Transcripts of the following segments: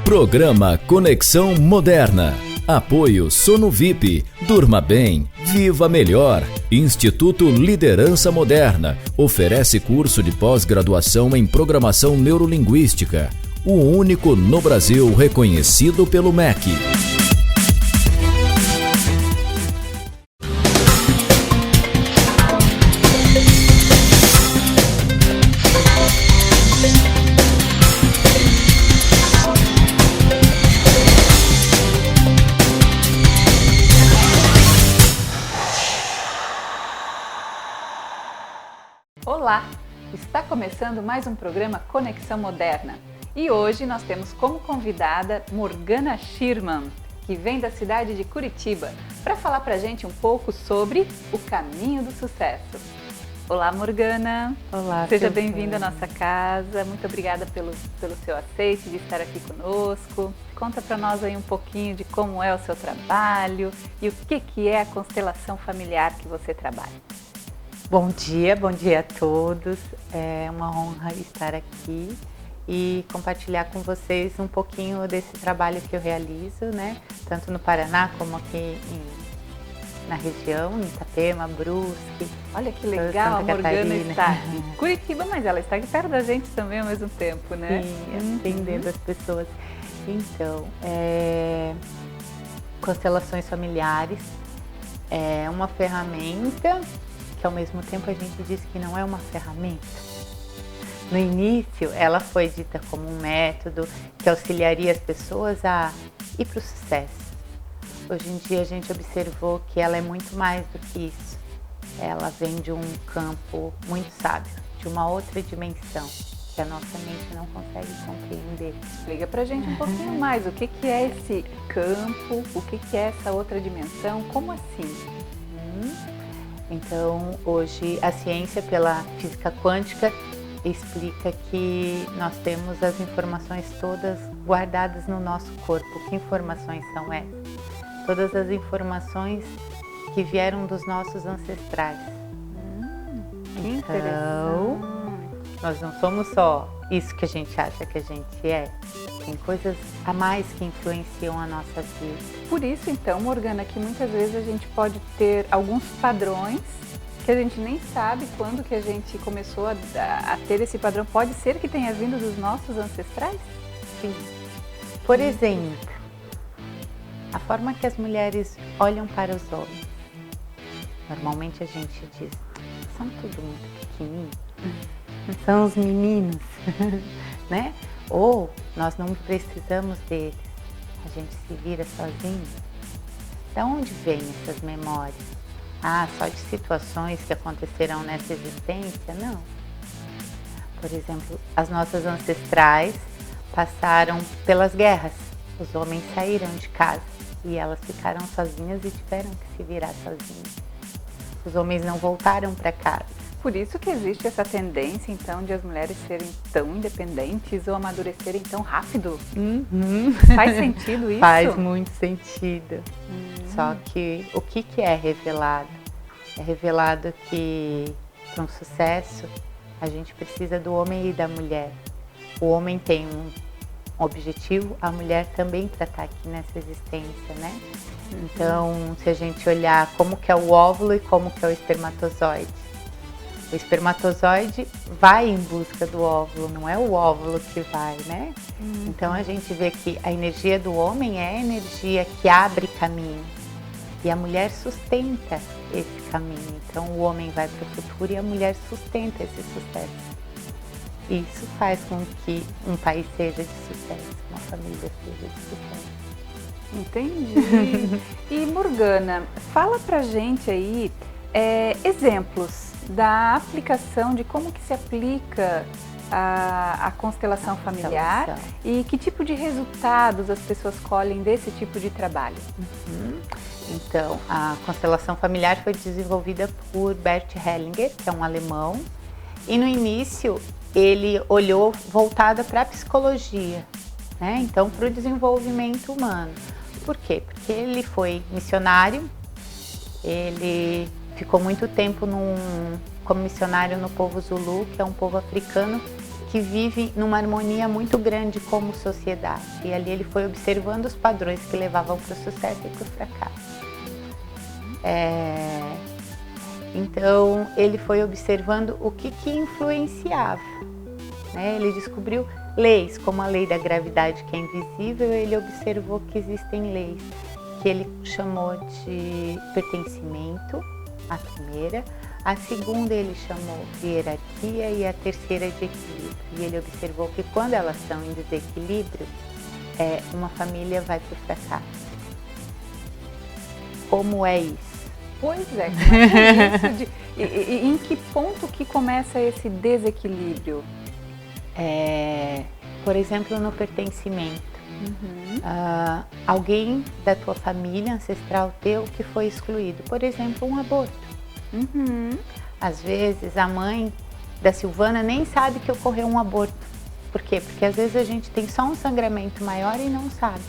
Programa Conexão Moderna. Apoio Sono VIP. Durma bem. Viva melhor. Instituto Liderança Moderna. Oferece curso de pós-graduação em Programação Neurolinguística. O único no Brasil reconhecido pelo MEC. Olá! Está começando mais um programa Conexão Moderna e hoje nós temos como convidada Morgana Schirman, que vem da cidade de Curitiba, para falar para a gente um pouco sobre o caminho do sucesso. Olá, Morgana! Olá, seja bem-vinda à nossa casa, muito obrigada pelo seu aceite de estar aqui conosco. Conta para nós aí um pouquinho de como é o seu trabalho e o que é a constelação familiar que você trabalha. Bom dia a todos. É uma honra estar aqui e compartilhar com vocês um pouquinho desse trabalho que eu realizo, né? Tanto no Paraná como aqui na região, em Itapema, Brusque. Olha que legal, a Morgana está em Curitiba, mas ela está aqui perto da gente também ao mesmo tempo, né? Sim, atendendo as pessoas. Então, constelações familiares é uma ferramenta que ao mesmo tempo a gente diz que não é uma ferramenta. No início, ela foi dita como um método que auxiliaria as pessoas a ir para o sucesso. Hoje em dia a gente observou que ela é muito mais do que isso. Ela vem de um campo muito sábio, de uma outra dimensão que a nossa mente não consegue compreender. Explica pra gente um pouquinho mais o que é esse campo, o que é essa outra dimensão, como assim? Então, hoje a ciência pela física quântica explica que nós temos as informações todas guardadas no nosso corpo. Que informações são essas? Todas as informações que vieram dos nossos ancestrais. Que então, nós não somos só isso que a gente acha que a gente é. Tem coisas a mais que influenciam a nossa vida. Por isso, então, Morgana, que muitas vezes a gente pode ter alguns padrões que a gente nem sabe quando que a gente começou a ter esse padrão. Pode ser que tenha vindo dos nossos ancestrais? Sim. Por exemplo, a forma que as mulheres olham para os homens. Normalmente a gente diz, são tudo muito pequenininhos, são os meninos, né? Ou nós não precisamos deles, a gente se vira sozinho. Da onde vêm essas memórias? Só de situações que aconteceram nessa existência? Não. Por exemplo, as nossas ancestrais passaram pelas guerras. Os homens saíram de casa e elas ficaram sozinhas e tiveram que se virar sozinhas. Os homens não voltaram para casa. Por isso que existe essa tendência, então, de as mulheres serem tão independentes ou amadurecerem tão rápido? Faz sentido isso? Faz muito sentido. Só que o que é revelado? É revelado que, para um sucesso, a gente precisa do homem e da mulher. O homem tem um objetivo, a mulher também para estar aqui nessa existência, né? Então, se a gente olhar como que é o óvulo e como que é o espermatozoide. O espermatozoide vai em busca do óvulo, não é o óvulo que vai, né? Então a gente vê que a energia do homem é a energia que abre caminho e a mulher sustenta esse caminho. Então o homem vai para o futuro e a mulher sustenta esse sucesso. Isso faz com que um país seja de sucesso, uma família seja de sucesso. Entendi. E Morgana, fala pra gente aí exemplos da aplicação, de como que se aplica a constelação familiar e que tipo de resultados as pessoas colhem desse tipo de trabalho. Então, a constelação familiar foi desenvolvida por Bert Hellinger, que é um alemão, e no início ele olhou voltada para a psicologia, né? Então, para o desenvolvimento humano. Por quê? Porque ele foi missionário, ele ficou muito tempo como missionário no povo Zulu, que é um povo africano que vive numa harmonia muito grande como sociedade. E ali ele foi observando os padrões que levavam para o sucesso e para o fracasso. Então, ele foi observando o que influenciava. Né? Ele descobriu leis, como a lei da gravidade, que é invisível. Ele observou que existem leis, que ele chamou de pertencimento, a primeira. A segunda ele chamou de hierarquia e a terceira de equilíbrio. E ele observou que quando elas estão em desequilíbrio, uma família vai para o fracasso. Como é isso? Pois é, como é isso? E em que ponto que começa esse desequilíbrio? Por exemplo, no pertencimento. Alguém da tua família ancestral teu que foi excluído. Por exemplo, um aborto. Às vezes a mãe da Silvana nem sabe que ocorreu um aborto. Por quê? Porque às vezes a gente tem só um sangramento maior e não sabe.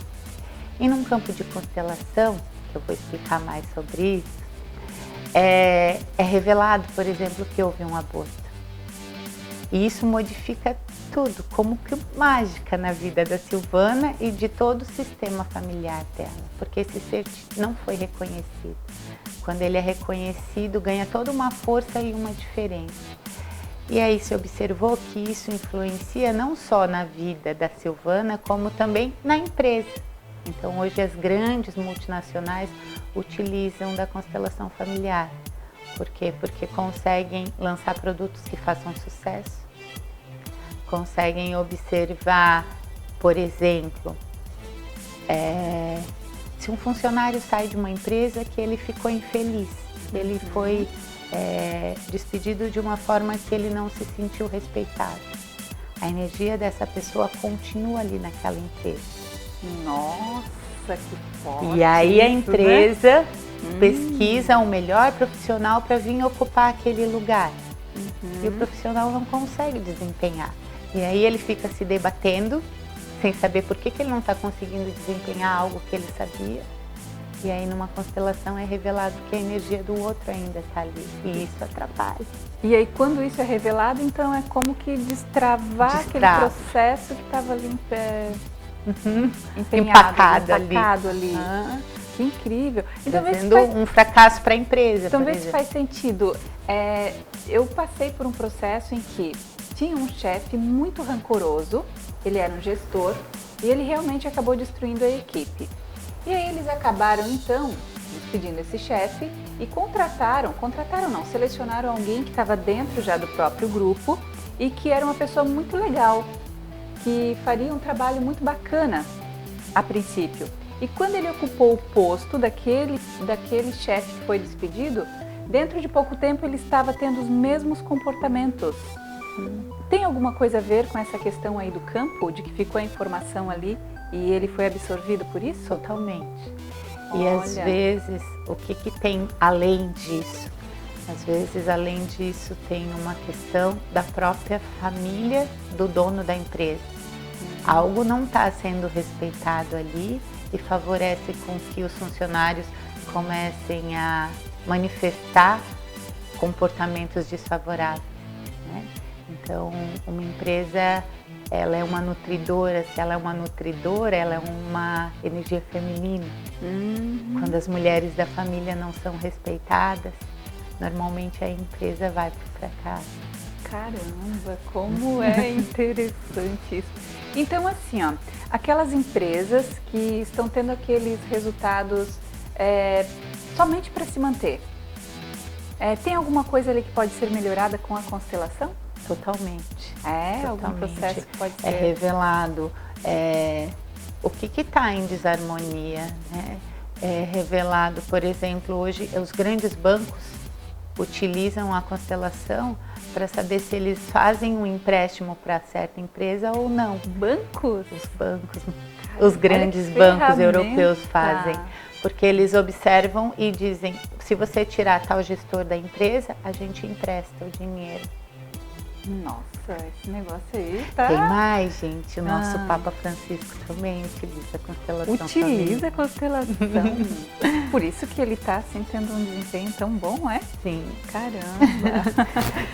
E num campo de constelação, que eu vou explicar mais sobre isso, é revelado, por exemplo, que houve um aborto. E isso modifica tudo, como que mágica na vida da Silvana e de todo o sistema familiar dela, porque esse ser não foi reconhecido. Quando ele é reconhecido, ganha toda uma força e uma diferença. E aí se observou que isso influencia não só na vida da Silvana, como também na empresa. Então hoje as grandes multinacionais utilizam da constelação familiar. Por quê? Porque conseguem lançar produtos que façam sucesso, conseguem observar, por exemplo, se um funcionário sai de uma empresa que ele ficou infeliz, ele foi despedido de uma forma que ele não se sentiu respeitado. A energia dessa pessoa continua ali naquela empresa. Nossa, que forte! E aí a empresa, né? Pesquisa o melhor profissional para vir ocupar aquele lugar. E o profissional não consegue desempenhar. E aí ele fica se debatendo, sem saber por que ele não está conseguindo desempenhar algo que ele sabia. E aí numa constelação é revelado que a energia do outro ainda está ali. E isso atrapalha. E aí quando isso é revelado, então é como que destravar aquele processo que estava ali empacado ali. Que incrível. Então, sendo um fracasso para a empresa. Então vê se faz sentido. Eu passei por um processo em que tinha um chefe muito rancoroso, ele era um gestor e ele realmente acabou destruindo a equipe. E aí eles acabaram então despedindo esse chefe e selecionaram alguém que estava dentro já do próprio grupo e que era uma pessoa muito legal, que faria um trabalho muito bacana a princípio. E quando ele ocupou o posto daquele chefe que foi despedido, dentro de pouco tempo ele estava tendo os mesmos comportamentos. Tem alguma coisa a ver com essa questão aí do campo, de que ficou a informação ali e ele foi absorvido por isso? Totalmente. E às vezes, o que tem além disso? Às vezes, além disso, tem uma questão da própria família do dono da empresa. Algo não está sendo respeitado ali e favorece com que os funcionários comecem a manifestar comportamentos desfavoráveis, né? Então, uma empresa, ela é uma nutridora. Se ela é uma nutridora, ela é uma energia feminina. Quando as mulheres da família não são respeitadas, normalmente a empresa vai para o fracasso. Caramba, como é interessante isso. Então, assim, ó, aquelas empresas que estão tendo aqueles resultados somente para se manter, tem alguma coisa ali que pode ser melhorada com a constelação? Totalmente. Algum processo que pode ser... É revelado o que está em desarmonia, né? É revelado, por exemplo, hoje os grandes bancos utilizam a constelação para saber se eles fazem um empréstimo para certa empresa ou não. Bancos? Os bancos, os grandes bancos europeus fazem. Porque eles observam e dizem, se você tirar tal gestor da empresa, a gente empresta o dinheiro. Nossa, esse negócio aí tá... Tem mais, gente. O nosso Papa Francisco também utiliza a constelação. Utiliza a constelação. Por isso que ele tá assim tendo um desempenho tão bom, é? Sim. Caramba.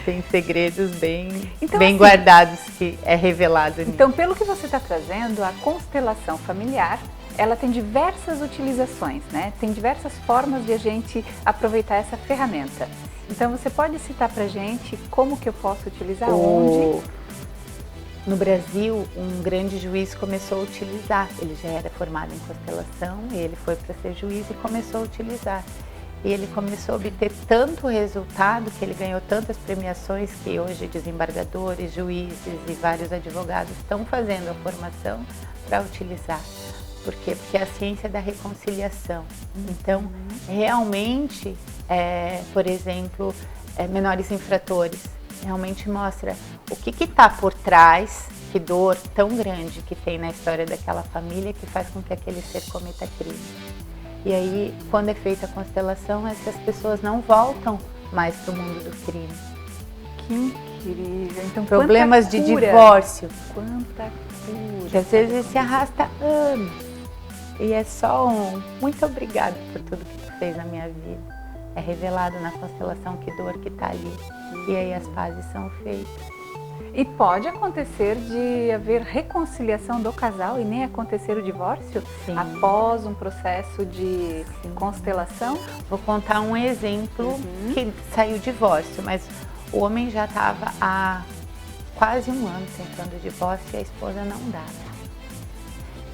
Tem segredos bem Assim, guardados que é revelado nisso. Então, pelo que você está trazendo, a constelação familiar, ela tem diversas utilizações, né? Tem diversas formas de a gente aproveitar essa ferramenta. Então, você pode citar pra gente como que eu posso utilizar, onde? No Brasil, um grande juiz começou a utilizar. Ele já era formado em constelação e ele foi para ser juiz e começou a utilizar. E ele começou a obter tanto resultado, que ele ganhou tantas premiações, que hoje desembargadores, juízes e vários advogados estão fazendo a formação para utilizar. Por quê? Porque é a ciência da reconciliação. Então, realmente, por exemplo, menores infratores, realmente mostra o que está por trás, que dor tão grande que tem na história daquela família que faz com que aquele ser cometa crime. E aí, quando é feita a constelação, essas pessoas não voltam mais para o mundo do crime. Que incrível! Então, problemas de divórcio. Quanta cura! Que às vezes se arrasta anos. E é só muito obrigado por tudo que tu fez na minha vida. É revelado na constelação que dor que está ali. E aí as pazes são feitas. E pode acontecer de haver reconciliação do casal e nem acontecer o divórcio? Sim. Após um processo de constelação? Vou contar um exemplo que saiu divórcio, mas o homem já estava há quase um ano tentando o divórcio e a esposa não dava.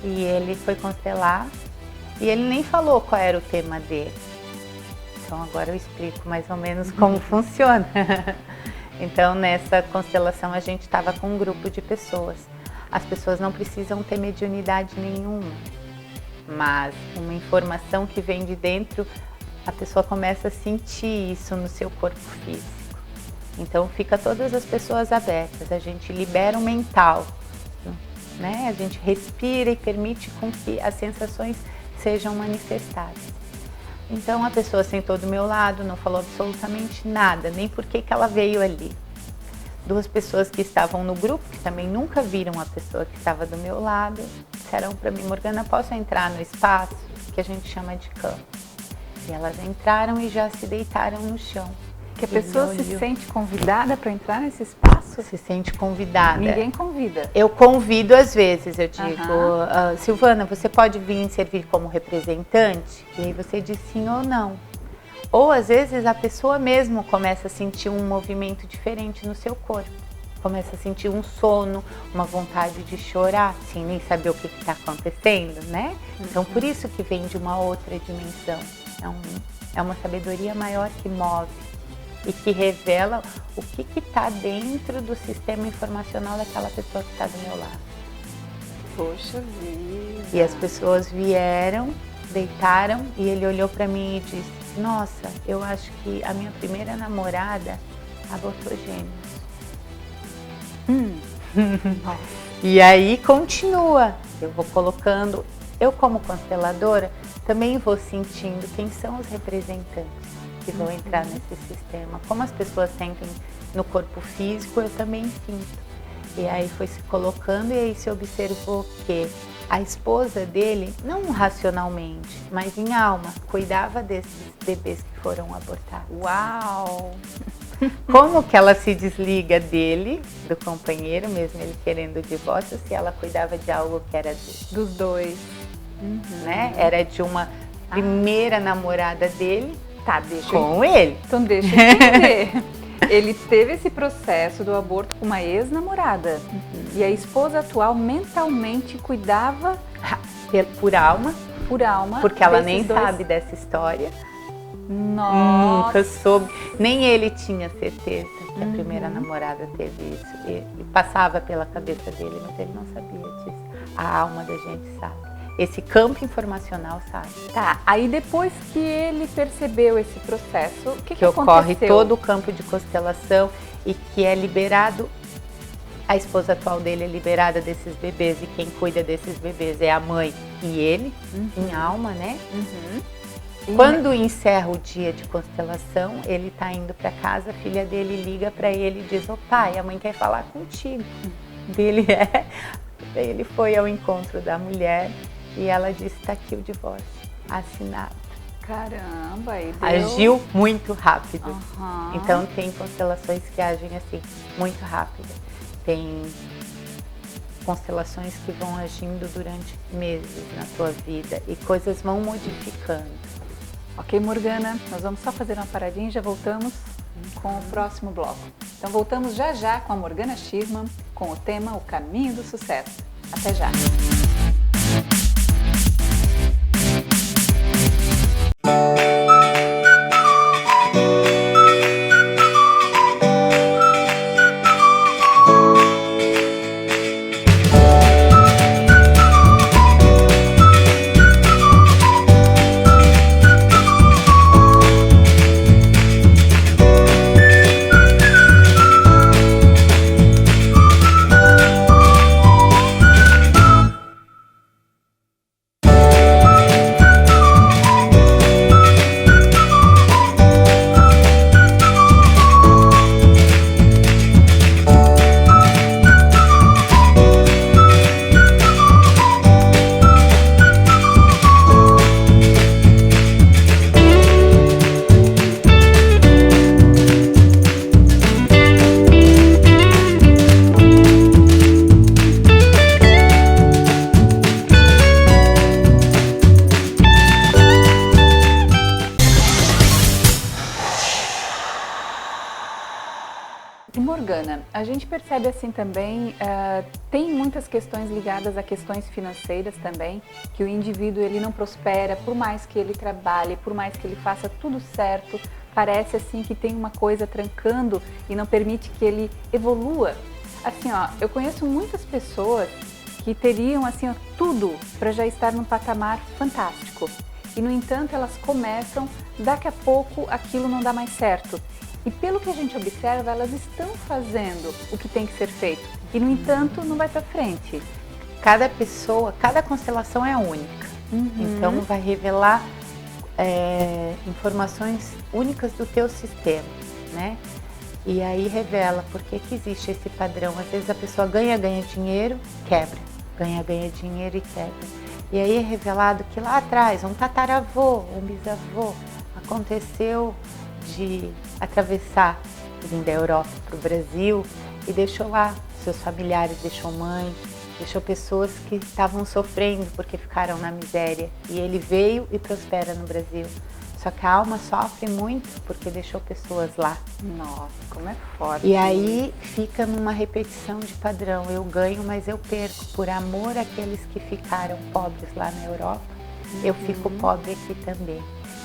E ele foi constelar e ele nem falou qual era o tema dele. Então agora eu explico mais ou menos como funciona. Então nessa constelação a gente estava com um grupo de pessoas. As pessoas não precisam ter mediunidade nenhuma, mas uma informação que vem de dentro, a pessoa começa a sentir isso no seu corpo físico. Então fica todas as pessoas abertas, a gente libera o mental, né? A gente respira e permite com que as sensações sejam manifestadas. Então a pessoa sentou do meu lado, não falou absolutamente nada, nem por que ela veio ali. Duas pessoas que estavam no grupo, que também nunca viram a pessoa que estava do meu lado, disseram para mim: Morgana, posso entrar no espaço que a gente chama de campo? E elas entraram e já se deitaram no chão. Que a pessoa se sente convidada para entrar nesse espaço? Se sente convidada. Ninguém convida. Eu convido às vezes, eu digo, Silvana, você pode vir servir como representante? E aí você diz sim ou não. Ou às vezes a pessoa mesmo começa a sentir um movimento diferente no seu corpo. Começa a sentir um sono, uma vontade de chorar, sem nem saber o que está acontecendo, né? Então por isso que vem de uma outra dimensão. É uma sabedoria maior que move e que revela o que está dentro do sistema informacional daquela pessoa que está do meu lado. Poxa vida! E as pessoas vieram, deitaram e ele olhou para mim e disse: nossa, eu acho que a minha primeira namorada abortou gêmeos. E aí continua, eu vou colocando, eu como consteladora também vou sentindo quem são os representantes que vão entrar nesse sistema. Como as pessoas sentem no corpo físico, eu também sinto. E aí foi se colocando e aí se observou que a esposa dele, não racionalmente, mas em alma, cuidava desses bebês que foram abortados. Uau! Como que ela se desliga dele, do companheiro, mesmo ele querendo o divórcio, se ela cuidava de algo que era dele? Dos dois. Né? Era de uma primeira namorada dele, Tá, deixa com ele. Então deixa eu entender. Ele teve esse processo do aborto com uma ex-namorada. E a esposa atual mentalmente cuidava Por alma, porque ela nem sabe dessa história. Nossa. Nunca soube, nem ele tinha certeza que a primeira namorada teve isso. E passava pela cabeça dele, mas ele não sabia disso. A alma da gente sabe. Esse campo informacional sabe. Tá, aí depois que ele percebeu esse processo, o que ocorre aconteceu? todo o campo de constelação e que é liberado, a esposa atual dele é liberada desses bebês e quem cuida desses bebês é a mãe e ele, em alma, né? Quando encerra o dia de constelação, ele está indo para casa, a filha dele liga para ele e diz: "Ô pai, a mãe quer falar contigo." Ele foi ao encontro da mulher e ela disse: "Está aqui o divórcio assinado." Caramba, e deu... Agiu muito rápido. Então tem constelações que agem assim, muito rápido. Tem constelações que vão agindo durante meses na tua vida e coisas vão modificando. Ok, Morgana, nós vamos só fazer uma paradinha e já voltamos com o próximo bloco. Então voltamos já já com a Morgana Schirman, com o tema O Caminho do Sucesso. Até já! Morgana, a gente percebe assim também, tem muitas questões ligadas a questões financeiras também, que o indivíduo ele não prospera, por mais que ele trabalhe, por mais que ele faça tudo certo, parece assim que tem uma coisa trancando e não permite que ele evolua. Assim, ó, eu conheço muitas pessoas que teriam assim, ó, tudo para já estar num patamar fantástico. E, no entanto, elas começam, daqui a pouco aquilo não dá mais certo. E pelo que a gente observa, elas estão fazendo o que tem que ser feito. E, no entanto, não vai para frente. Cada pessoa, cada constelação é única. Então, vai revelar informações únicas do teu sistema, né? E aí revela por que existe esse padrão. Às vezes a pessoa ganha dinheiro, quebra. Ganha dinheiro e quebra. E aí é revelado que lá atrás, um tataravô, um bisavô, aconteceu de atravessar, vir da Europa para o Brasil e deixou lá seus familiares, deixou mãe, deixou pessoas que estavam sofrendo porque ficaram na miséria. E ele veio e prospera no Brasil. Só que a alma sofre muito porque deixou pessoas lá. Nossa, como é forte. E aí fica numa repetição de padrão. Eu ganho, mas eu perco. Por amor àqueles que ficaram pobres lá na Europa, eu fico pobre aqui também.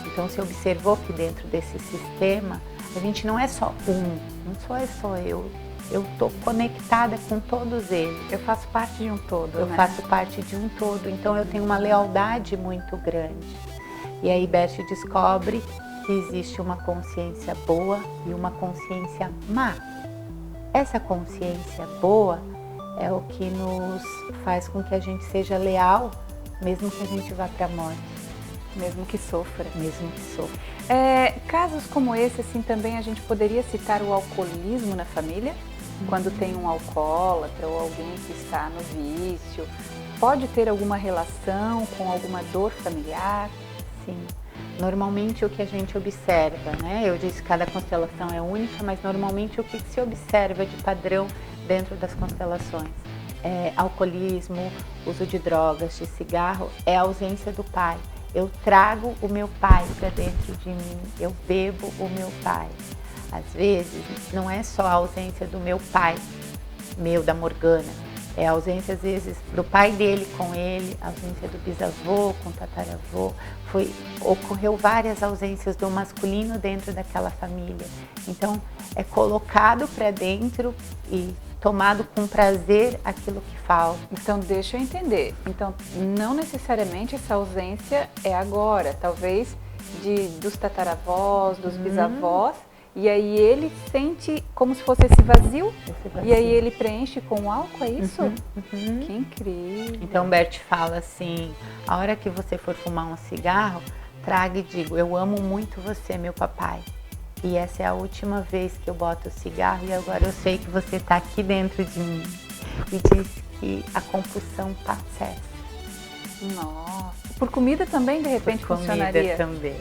Então, você observou que dentro desse sistema, a gente não é só um, não sou só eu. Eu estou conectada com todos eles. Eu faço parte de um todo, Eu né? faço parte de um todo. Então, eu tenho uma lealdade muito grande. E aí Bert descobre que existe uma consciência boa e uma consciência má. Essa consciência boa é o que nos faz com que a gente seja leal, mesmo que a gente vá para a morte. Mesmo que sofra. Mesmo que sofra. Casos como esse, assim, também a gente poderia citar o alcoolismo na família? Quando tem um alcoólatra ou alguém que está no vício, pode ter alguma relação com alguma dor familiar? Sim. Normalmente o que a gente observa, né? Eu disse que cada constelação é única, mas normalmente o que se observa de padrão dentro das constelações é alcoolismo, uso de drogas, de cigarro, é a ausência do pai. Eu trago o meu pai para dentro de mim, eu bebo o meu pai. Às vezes não é só a ausência do meu pai, da Morgana, é a ausência, às vezes, do pai dele com ele, a ausência do bisavô com o tataravô. Ocorreu várias ausências do masculino dentro daquela família. Então, é colocado para dentro e tomado com prazer aquilo que falta. Então, deixa eu entender. Então, não necessariamente essa ausência é agora. Talvez dos tataravós, dos bisavós. E aí ele sente como se fosse esse vazio, e aí ele preenche com o álcool, é isso? Que incrível! Então Bert fala assim, a hora que você for fumar um cigarro, trago e digo, eu amo muito você, meu papai. E essa é a última vez que eu boto o cigarro e agora eu sei que você está aqui dentro de mim. E diz que a compulsão está cessa. Nossa. Por comida também, de repente, Por funcionaria? Comida também.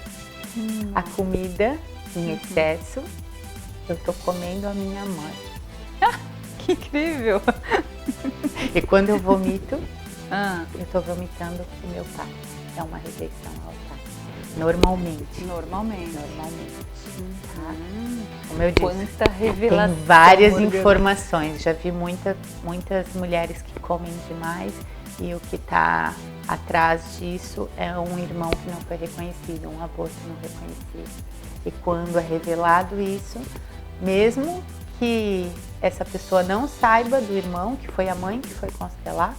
A comida em excesso, eu tô comendo a minha mãe. Que incrível! E quando eu vomito, eu tô vomitando o meu pai. É uma rejeição ao pai. Normalmente. Tá? Como eu disse, quanta revelação, tem várias Morgana. informações. Já vi muitas mulheres que comem demais e o que está atrás disso é um irmão que não foi reconhecido, um aborto não reconhecido. E quando é revelado isso, mesmo que essa pessoa não saiba do irmão, que foi a mãe que foi constelar,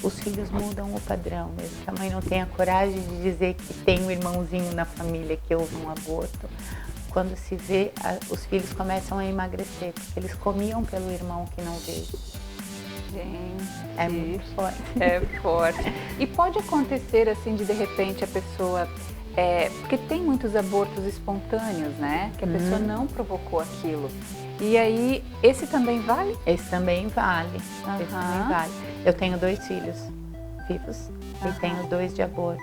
os filhos mudam o padrão, mesmo que a mãe não tenha coragem de dizer que tem um irmãozinho na família que houve um aborto. Quando se vê, os filhos começam a emagrecer, porque eles comiam pelo irmão que não veio. Gente, é muito forte. É forte. E pode acontecer assim de repente a pessoa... porque tem muitos abortos espontâneos, né? Que a pessoa não provocou aquilo. E aí, esse também vale? Esse também vale. Esse também vale. Eu tenho 2 filhos vivos e tenho 2 de aborto.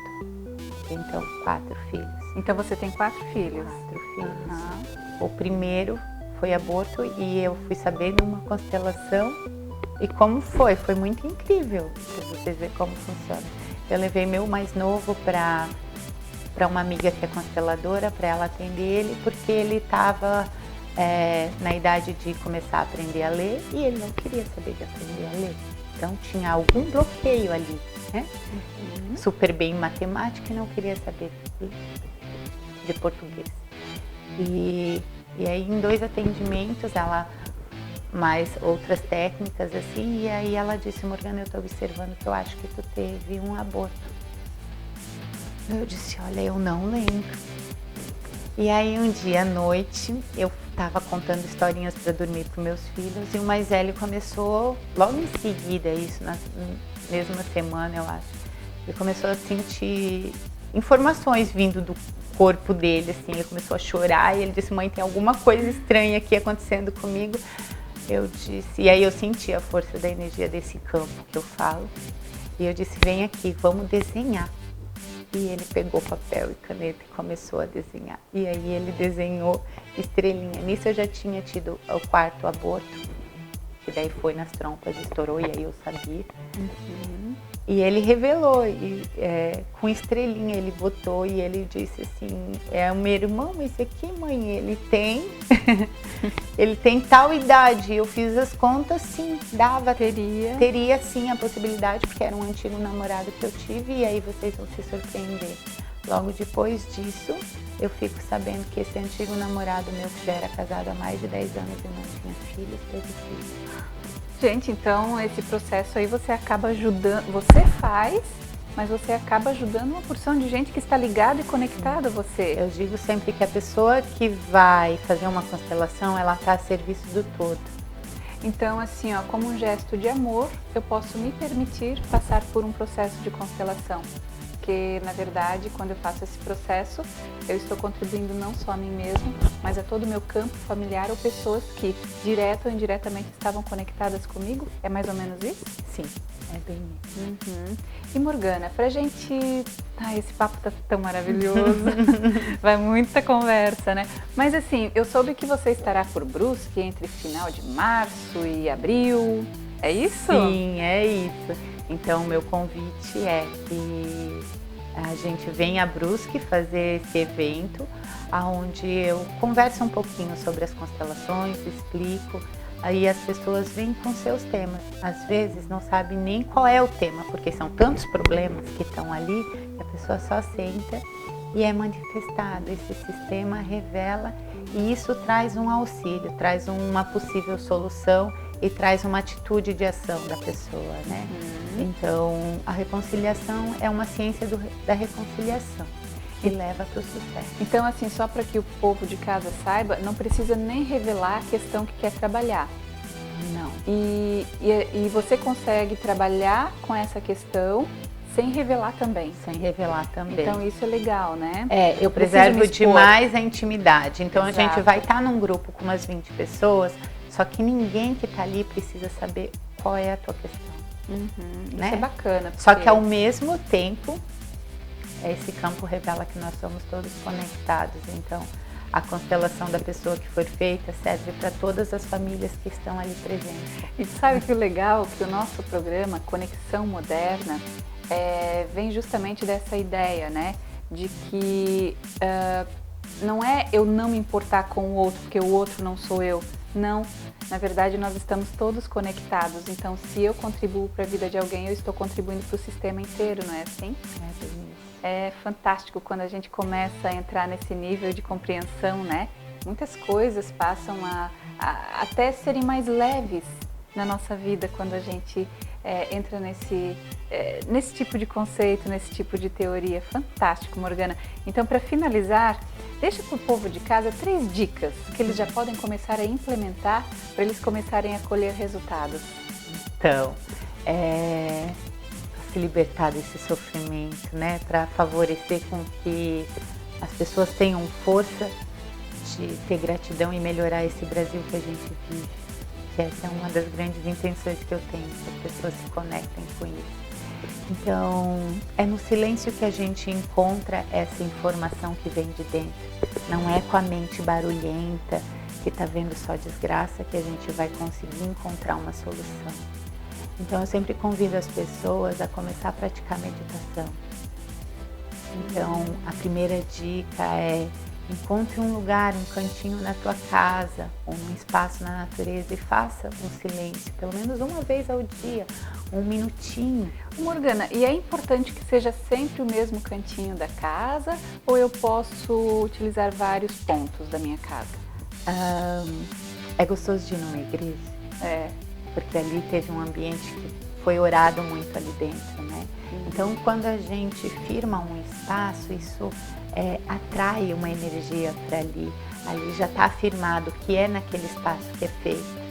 Então, 4 filhos. Então você tem 4 filhos? 4 filhos. O primeiro foi aborto e eu fui saber numa constelação. E como foi? Foi muito incrível, pra vocês verem como funciona. Eu levei meu mais novo para uma amiga que é consteladora, para ela atender ele, porque ele estava na idade de começar a aprender a ler e ele não queria saber de aprender a ler. Então tinha algum bloqueio ali, né? Super bem em matemática e não queria saber de português. E aí em 2 atendimentos, ela mais outras técnicas assim, e aí ela disse, Morgana, eu estou observando que eu acho que tu teve um aborto. Eu disse, olha, eu não lembro. E aí um dia à noite, eu estava contando historinhas para dormir para meus filhos e o mais velho começou, logo em seguida, isso na mesma semana eu acho, ele começou a sentir informações vindo do corpo dele, assim, ele começou a chorar e ele disse, mãe, tem alguma coisa estranha aqui acontecendo comigo. Eu disse, e aí eu senti a força da energia desse campo que eu falo, e eu disse, vem aqui, vamos desenhar. E ele pegou papel e caneta e começou a desenhar. E aí ele desenhou estrelinha. Nisso eu já tinha tido o 4º aborto, que daí foi nas trompas, estourou, e aí eu sabia. E ele revelou, com estrelinha ele botou e ele disse assim, é o meu irmão esse aqui, mãe, ele tem ele tem tal idade. Eu fiz as contas, sim, dava, teria sim a possibilidade, porque era um antigo namorado que eu tive, e aí vocês vão se surpreender. Logo depois disso, eu fico sabendo que esse antigo namorado meu, que já era casado há mais de 10 anos e não tinha filhos, teve filhos. Gente, então esse processo aí você acaba ajudando, você faz, mas você acaba ajudando uma porção de gente que está ligada e conectada a você. Eu digo sempre que a pessoa que vai fazer uma constelação, ela está a serviço do todo. Então, assim, ó, como um gesto de amor, eu posso me permitir passar por um processo de constelação. Porque, na verdade, quando eu faço esse processo, eu estou contribuindo não só a mim mesmo, mas a todo o meu campo familiar ou pessoas que, direto ou indiretamente, estavam conectadas comigo. É mais ou menos isso? Sim, é bem isso. E, Morgana, pra gente... esse papo tá tão maravilhoso. Vai muita conversa, né? Mas, assim, eu soube que você estará por Brusque entre final de março e abril. É isso? Sim, é isso. Então, o meu convite é que a gente venha a Brusque fazer esse evento, onde eu converso um pouquinho sobre as constelações, explico, aí as pessoas vêm com seus temas. Às vezes não sabem nem qual é o tema, porque são tantos problemas que estão ali, que a pessoa só senta e é manifestado. Esse sistema revela e isso traz um auxílio, traz uma possível solução e traz uma atitude de ação da pessoa, né? Então, a reconciliação é uma ciência da reconciliação que leva para o sucesso. Então, assim, só para que o povo de casa saiba, não precisa nem revelar a questão que quer trabalhar. Não. E você consegue trabalhar com essa questão Sem revelar também. Sem revelar também. Então isso é legal, né? Eu preservo demais a intimidade. Então Exato. A gente vai estar num grupo com umas 20 pessoas, só que ninguém que está ali precisa saber qual é a tua questão. Né? Isso é bacana. Porque... Só que ao mesmo tempo, esse campo revela que nós somos todos conectados. Então, a constelação da pessoa que for feita serve para todas as famílias que estão ali presentes. E sabe que o legal que o nosso programa Conexão Moderna vem justamente dessa ideia, né? De que não é eu não me importar com o outro, porque o outro não sou eu. Não, na verdade nós estamos todos conectados, então se eu contribuo para a vida de alguém, eu estou contribuindo para o sistema inteiro, não é assim? É fantástico quando a gente começa a entrar nesse nível de compreensão, né? Muitas coisas passam a até serem mais leves na nossa vida quando a gente entra nesse tipo de conceito, nesse tipo de teoria. Fantástico, Morgana. Então, para finalizar, deixa para o povo de casa 3 dicas que eles já podem começar a implementar para eles começarem a colher resultados. Então, se libertar desse sofrimento, né? Para favorecer com que as pessoas tenham força de ter gratidão e melhorar esse Brasil que a gente vive. Que essa é uma das grandes intenções que eu tenho, que as pessoas se conectem com isso. Então, é no silêncio que a gente encontra essa informação que vem de dentro. Não é com a mente barulhenta, que está vendo só desgraça, que a gente vai conseguir encontrar uma solução. Então, eu sempre convido as pessoas a começar a praticar meditação. Então, a primeira dica é: encontre um lugar, um cantinho na tua casa, ou um espaço na natureza e faça um silêncio, pelo menos uma vez ao dia, 1 minutinho. Morgana, e é importante que seja sempre o mesmo cantinho da casa, ou eu posso utilizar vários pontos da minha casa? É gostoso de ir numa igreja, porque ali teve um ambiente que foi orado muito ali dentro, né? Então, quando a gente firma um espaço, isso atrai uma energia para ali. Ali já está afirmado que é naquele espaço que é feito.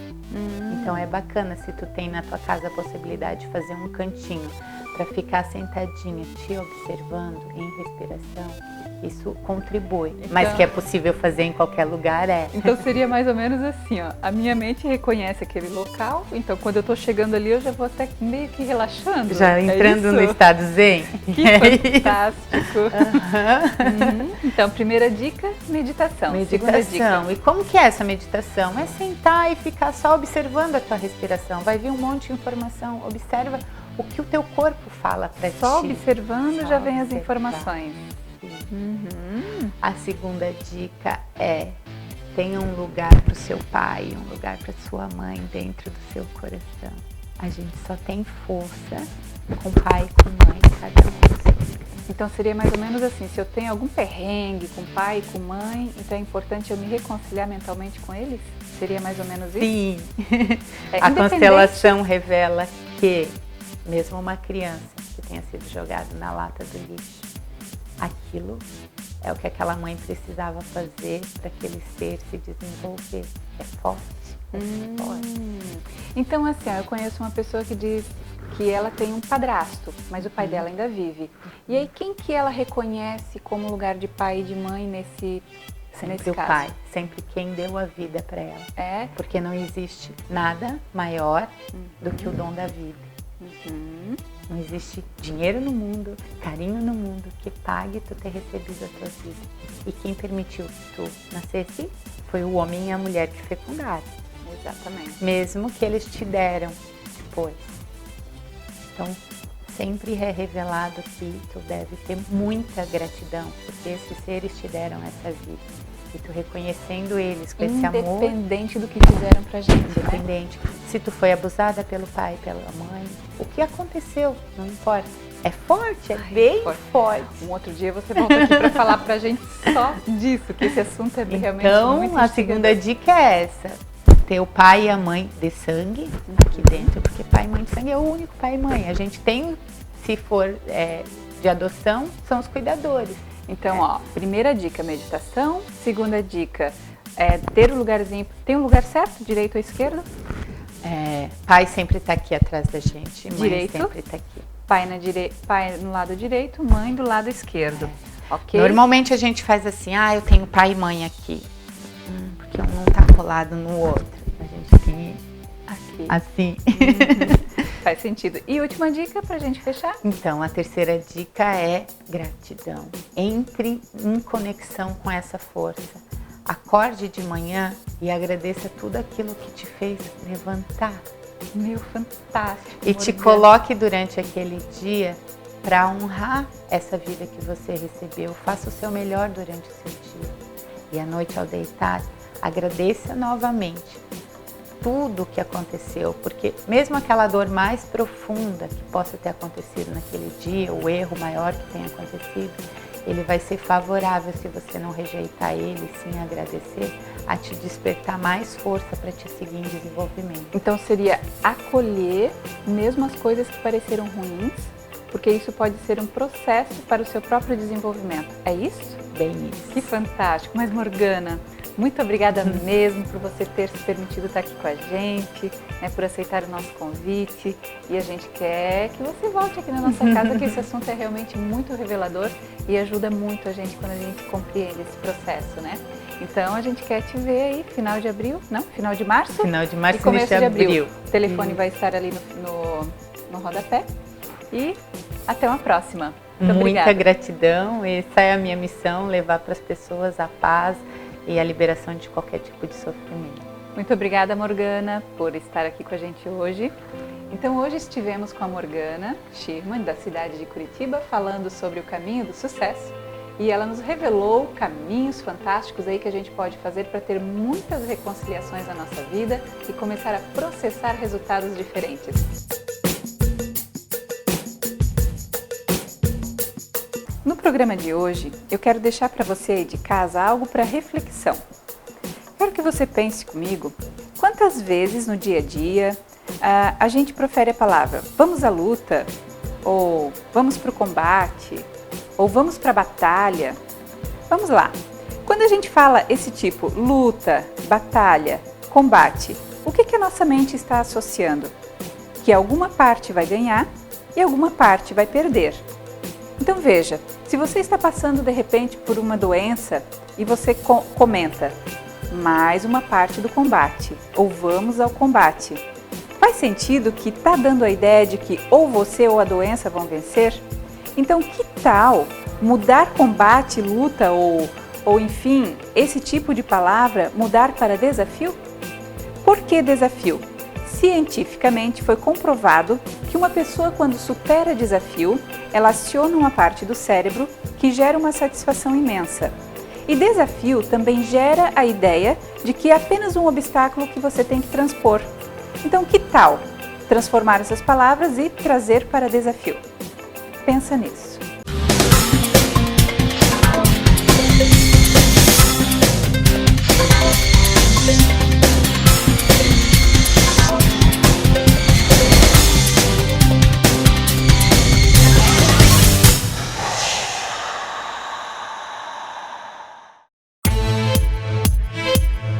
Então é bacana se tu tem na tua casa a possibilidade de fazer um cantinho para ficar sentadinha, te observando em respiração. Isso contribui, então, mas que é possível fazer em qualquer lugar Então seria mais ou menos assim, ó, a minha mente reconhece aquele local, então quando eu tô chegando ali eu já vou até meio que relaxando. Já entrando no estado zen. Que fantástico. Então, primeira dica, meditação. Segunda dica. E como que é essa meditação? É sentar e ficar só observando a tua respiração. Vai vir um monte de informação, observa o que o teu corpo fala para ti. Só observando já vem as informações. A segunda dica é: tenha um lugar para o seu pai, um lugar para sua mãe dentro do seu coração. A gente só tem força com pai e com mãe, cada um. Então seria mais ou menos assim: se eu tenho algum perrengue com pai e com mãe, então é importante eu me reconciliar mentalmente com eles? Seria mais ou menos isso? Sim. A constelação revela que mesmo uma criança que tenha sido jogada na lata do lixo, aquilo é o que aquela mãe precisava fazer para aquele ser se desenvolver. É forte. Então, assim, eu conheço uma pessoa que diz que ela tem um padrasto, mas o pai dela ainda vive. E aí, quem que ela reconhece como lugar de pai e de mãe nesse Sempre o caso? pai, sempre quem deu a vida para ela. Porque não existe nada maior do que o dom da vida. Não existe dinheiro no mundo, carinho no mundo que pague tu ter recebido a tua vida. E quem permitiu que tu nascesse foi o homem e a mulher que fecundaram. Exatamente. Mesmo que eles te deram depois. Então, sempre é revelado que tu deve ter muita gratidão, porque esses seres te deram essa vida. E tu reconhecendo eles com esse amor. Independente do que fizeram pra gente. Independente. Né? Se tu foi abusada pelo pai, pela mãe, o que aconteceu, não importa. É forte, bem forte. Um outro dia você volta aqui pra falar pra gente só disso, que esse assunto é realmente muito Então, a segunda dica é essa. Ter o pai e a mãe de sangue aqui dentro, porque pai e mãe de sangue é o único pai e mãe. A gente tem, se for de adoção, são os cuidadores. Então, ó, primeira dica, meditação. Segunda dica, ter um lugarzinho. Tem um lugar certo, direito ou esquerdo? Pai sempre está aqui atrás da gente, mãe Direito. sempre está aqui. Pai no lado direito, mãe do lado esquerdo. Ok? Normalmente a gente faz assim, eu tenho pai e mãe aqui, porque um não está colado no outro. A gente tem Aqui. assim. Faz sentido. E última dica pra gente fechar? Então, a terceira dica é gratidão. Entre em conexão com essa força. Acorde de manhã e agradeça tudo aquilo que te fez levantar. Meu, fantástico. E te Morgana. coloque durante aquele dia para honrar essa vida que você recebeu. Faça o seu melhor durante o seu dia. E à noite, ao deitar, agradeça novamente tudo o que aconteceu, porque mesmo aquela dor mais profunda que possa ter acontecido naquele dia, o erro maior que tenha acontecido, ele vai ser favorável se você não rejeitar ele, sim agradecer, a te despertar mais força para te seguir em desenvolvimento. Então seria acolher mesmo as coisas que pareceram ruins, porque isso pode ser um processo para o seu próprio desenvolvimento. É isso? Bem isso. Que fantástico. Mas Morgana, muito obrigada mesmo por você ter se permitido estar aqui com a gente, né, por aceitar o nosso convite. E a gente quer que você volte aqui na nossa casa, que esse assunto é realmente muito revelador e ajuda muito a gente quando a gente compreende esse processo, né? Então a gente quer te ver aí, final de março? Final de março e começo de abril. O telefone Sim. vai estar ali no rodapé. E até uma próxima. Muito Muita obrigada. gratidão. Essa é a minha missão, levar para as pessoas a paz e a liberação de qualquer tipo de sofrimento. Muito obrigada, Morgana, por estar aqui com a gente hoje. Então, hoje estivemos com a Morgana Schirman, da cidade de Curitiba, falando sobre o caminho do sucesso. E ela nos revelou caminhos fantásticos aí que a gente pode fazer para ter muitas reconciliações na nossa vida e começar a processar resultados diferentes. No programa de hoje, eu quero deixar para você aí de casa algo para reflexão. Quero que você pense comigo quantas vezes no dia a dia a gente profere a palavra vamos à luta, ou vamos para o combate, ou vamos para a batalha. Vamos lá. Quando a gente fala esse tipo, luta, batalha, combate, o que a nossa mente está associando? Que alguma parte vai ganhar e alguma parte vai perder. Então veja, se você está passando de repente por uma doença e você comenta mais uma parte do combate, ou vamos ao combate, faz sentido que está dando a ideia de que ou você ou a doença vão vencer? Então que tal mudar combate, luta ou enfim, esse tipo de palavra, mudar para desafio? Por que desafio? Cientificamente foi comprovado que uma pessoa quando supera desafio, ela aciona uma parte do cérebro que gera uma satisfação imensa. E desafio também gera a ideia de que é apenas um obstáculo que você tem que transpor. Então que tal transformar essas palavras e trazer para desafio? Pensa nisso.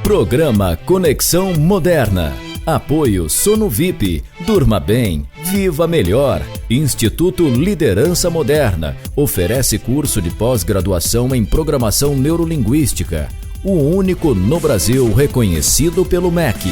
Programa Conexão Moderna. Apoio Sono VIP. Durma bem. Viva melhor. Instituto Liderança Moderna. Oferece curso de pós-graduação em Programação Neurolinguística. O único no Brasil reconhecido pelo MEC.